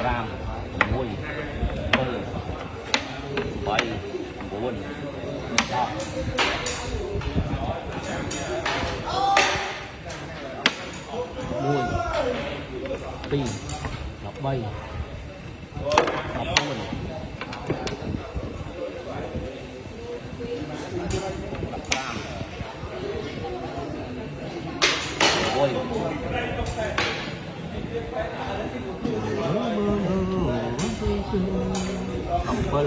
ram mùi bảy bốn đó mùi tì ngọc bay ngọc buồn ram ôi không bơi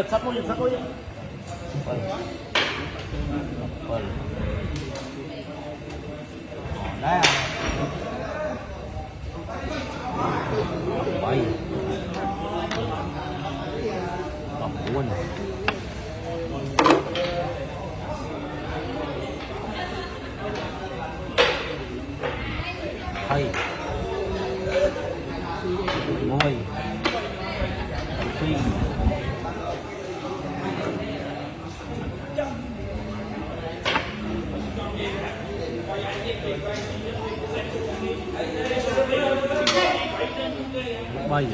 sắp thôi bơi bơi đây bay ngọc buồn hay ngồi phi bay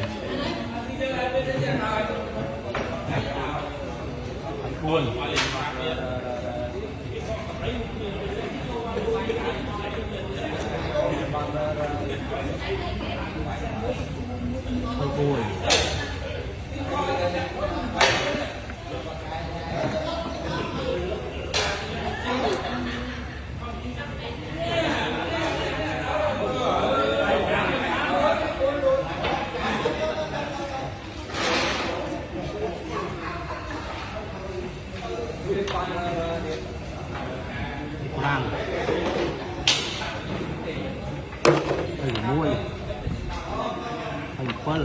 buồn hơi buồn hàng hình muôi hình phân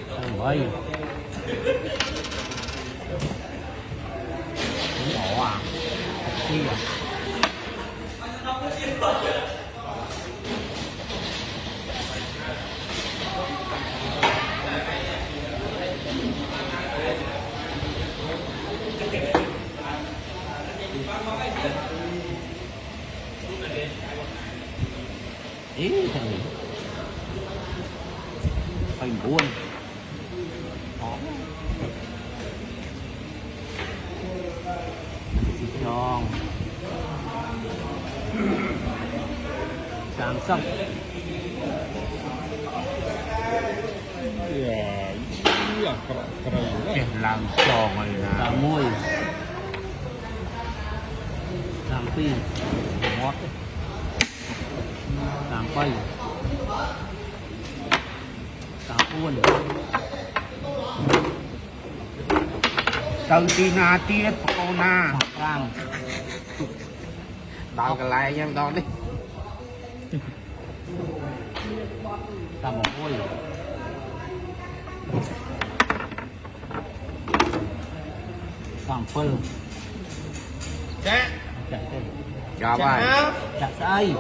hình bay nhỏ à chi à ý hình buồn tròn sáng sắc làm tròn này là môi làm pin ngót làm bay làm buồn từ tí na tiết cô na ram đào cái lại em đo đi làm môi làm phân Dạ. chạy đây chào bài chạy sai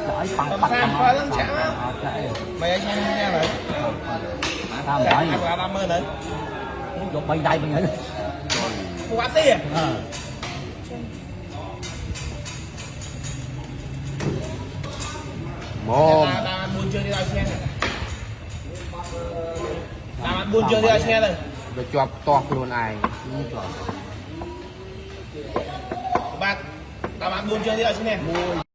chạy bằng Làm sao coi lắm chạy chạy mày anh em nha rồi làm bay qua 30 nữa vô bay đây mình nghĩ cô bác đi à mồm làm ăn buôn chơi đi đào xe làm ăn buôn chơi đi đào xe rồi rồi chọp toạc luôn này bác làm ăn buôn chơi đi đào xe